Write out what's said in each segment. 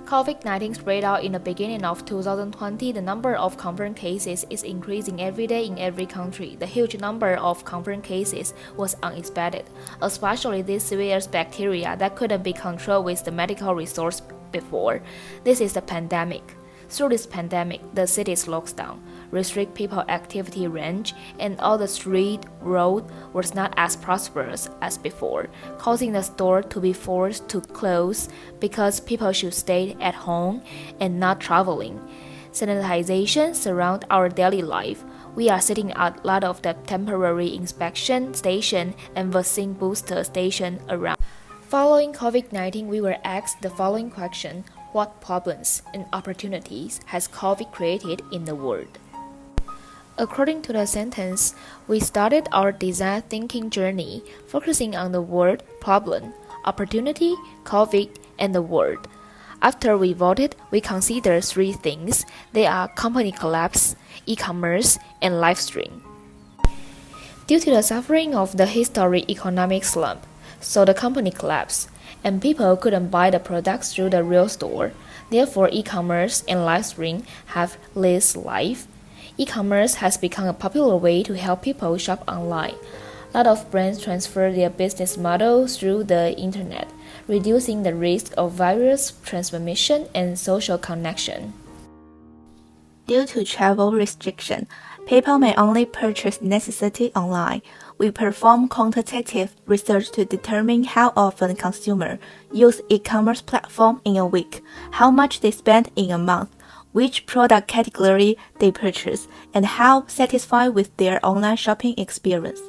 COVID-19 spread out in the beginning of 2020. The number of confirmed cases is increasing every day in every country. The huge number of confirmed cases was unexpected, especially these severe bacteria that couldn't be controlled with the medical resource before. This is the pandemic. Through this pandemic, the cities locks down, restrict people activity range, and all the street, road was not as prosperous as before, causing the store to be forced to close because people should stay at home and not traveling. Sanitization surround our daily life. We are sitting at a lot of the temporary inspection station and vaccine booster station around. Following COVID-19, we were asked the following question: what problems and opportunities has COVID created in the world? According to the sentence, we started our design thinking journey focusing on the word problem, opportunity, COVID, and the world. After we voted, we considered three things. They are company collapse, e-commerce, and live stream. Due to the suffering of the historic economic slump, so the company collapsed, and people couldn't buy the products through the real store. Therefore, e-commerce and live stream have less life. E-commerce has become a popular way to help people shop online. A lot of brands transfer their business model through the internet, reducing the risk of virus transmission and social connection. Due to travel restriction, people may only purchase necessity online. We perform quantitative research to determine how often consumers use e-commerce platform in a week, how much they spend in a month, which product category they purchase, and how satisfied with their online shopping experience.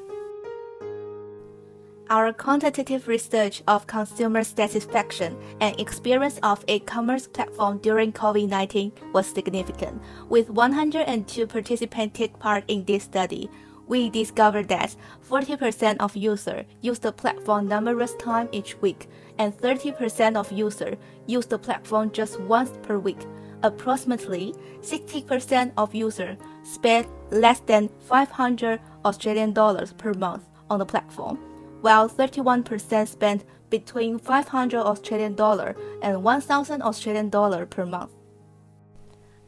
Our quantitative research of consumer satisfaction and experience of e-commerce platform during COVID-19 was significant. With 102 participants take part in this study, we discovered that 40% of users use the platform numerous times each week, and 30% of users use the platform just once per week. Approximately 60% of users spend less than 500 Australian dollars per month on the platform, while 31% spend between 500 Australian dollar and 1,000 Australian dollar per month.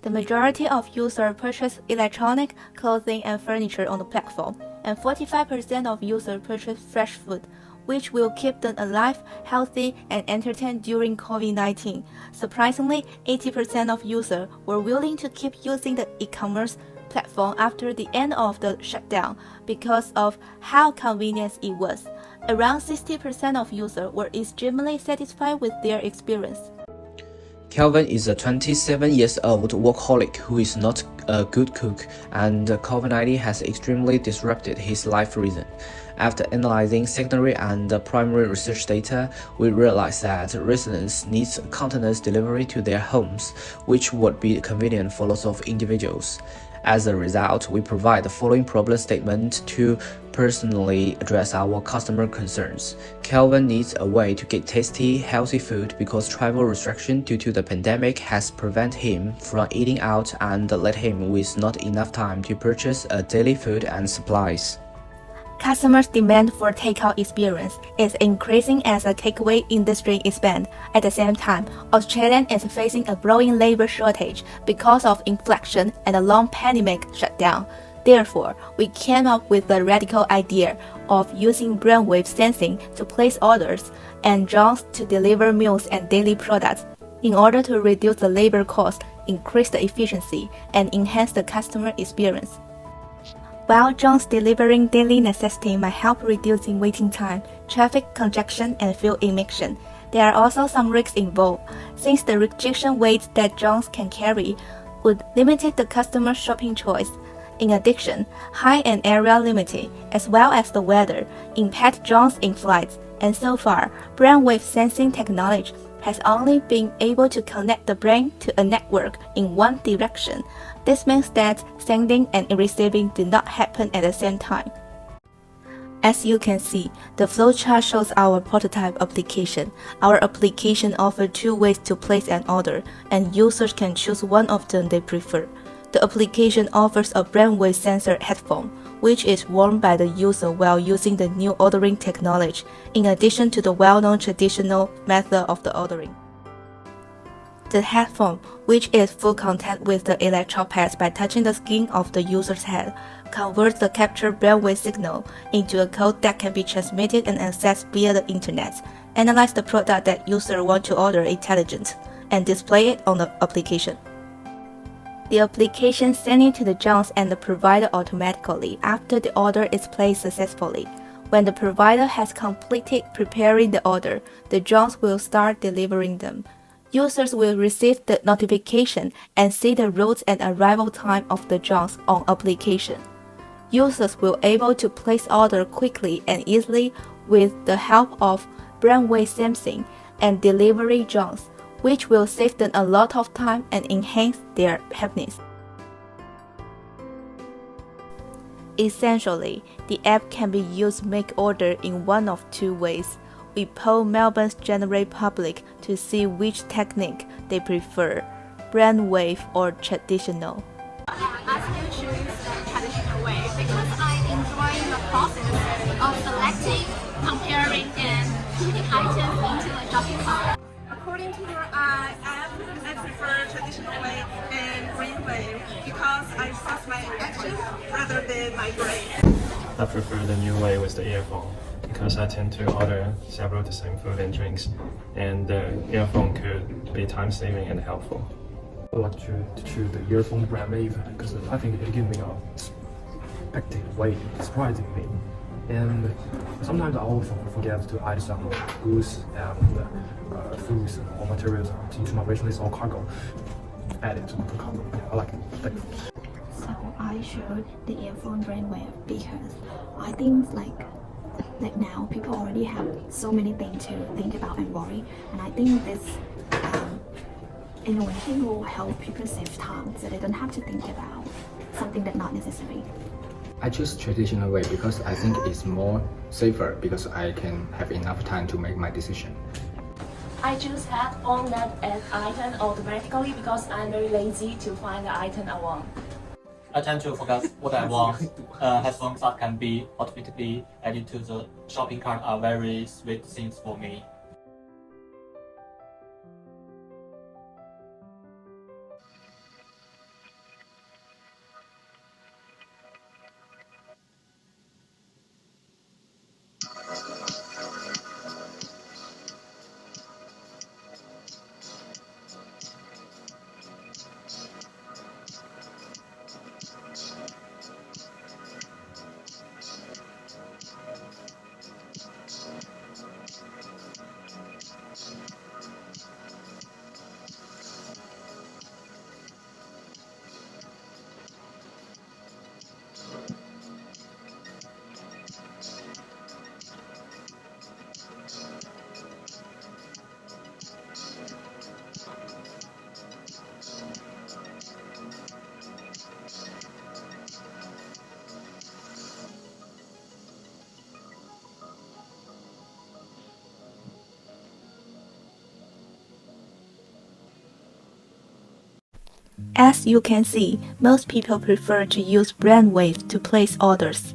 The majority of users purchase electronic, clothing, and furniture on the platform, and 45% of users purchase fresh food, which will keep them alive, healthy, and entertained during COVID-19. Surprisingly, 80% of users were willing to keep using the e-commerce platform after the end of the shutdown because of how convenient it was. Around 60% of users were extremely satisfied with their experience. Kelvin is a 27-year-old workaholic who is not a good cook, and COVID-19 has extremely disrupted his life rhythm. After analyzing secondary and primary research data, we realized that residents need continuous delivery to their homes, which would be convenient for lots of individuals. As a result, we provide the following problem statement to personally address our customer concerns. Kelvin needs a way to get tasty, healthy food because travel restriction due to the pandemic has prevented him from eating out and left him with not enough time to purchase daily food and supplies. Customers' demand for takeout experience is increasing as the takeaway industry expands. At the same time, Australia is facing a growing labor shortage because of inflation and a long pandemic shutdown. Therefore, we came up with the radical idea of using brainwave sensing to place orders and drones to deliver meals and daily products in order to reduce the labor cost, increase the efficiency, and enhance the customer experience. While drones delivering daily necessity might help reducing waiting time, traffic congestion, and fuel emission, there are also some risks involved, since the restriction weight that drones can carry would limit the customer's shopping choice. In addition, height and area limit, as well as the weather, impact drones in flights, and so far, brainwave sensing technology has only been able to connect the brain to a network in one direction. This means that sending and receiving do not happen at the same time. As you can see, the flowchart shows our prototype application. Our application offers two ways to place an order, and users can choose one of them they prefer. The application offers a brainwave sensor headphone, which is worn by the user while using the new ordering technology, in addition to the well-known traditional method of the ordering. The headphone, which is full contact with the electrical pads by touching the skin of the user's head, converts the captured brainwave signal into a code that can be transmitted and accessed via the internet, analyze the product that user want to order intelligently, and display it on the application. The application sends it to the Jones and the provider automatically after the order is placed successfully. When the provider has completed preparing the order, the Jones will start delivering them. Users will receive the notification and see the route and arrival time of the Jones on application. Users will be able to place order quickly and easily with the help of brainwave sensing and delivery Jones, which will save them a lot of time and enhance their happiness. Essentially, the app can be used to make order in one of two ways. We poll Melbourne's general public to see which technique they prefer, brainwave or traditional. I still choose the traditional way because I enjoy the process of selecting, comparing, and putting items into a shopping cart. According to your app, I prefer traditional way and brainwave because I trust my actions rather than my brain. I prefer the new way with the earphone because I tend to order several the same food and drinks, and the earphone could be time-saving and helpful. I like to choose the earphone brainwave because I think it gives me a active way, surprising me. And sometimes I also forget to add some goods and foods or materials into my wish list or cargo. Add it to the cargo. Yeah, I like it. Thank you. So I chose the earphone brainwave because I think like now people already have so many things to think about and worry, and I think this innovation will help people save time so they don't have to think about something that's not necessary. I choose traditional way because I think it's more safer because I can have enough time to make my decision. I choose headphone that add item automatically because I'm very lazy to find the item I want. I tend to forget what I want. Headphones that can be automatically added to the shopping cart are very sweet things for me. As you can see, most people prefer to use brainwave to place orders.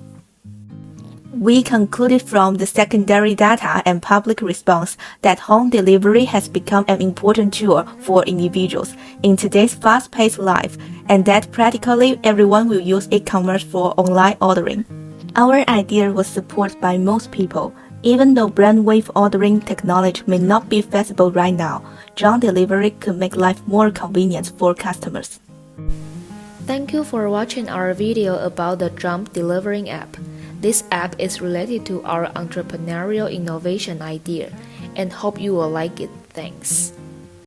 We concluded from the secondary data and public response that home delivery has become an important tool for individuals in today's fast-paced life, and that practically everyone will use e-commerce for online ordering. Our idea was supported by most people. Even though brainwave ordering technology may not be feasible right now, drone delivery could make life more convenient for customers. Thank you for watching our video about the drone delivering app. This app is related to our entrepreneurial innovation idea, and hope you will like it. Thanks.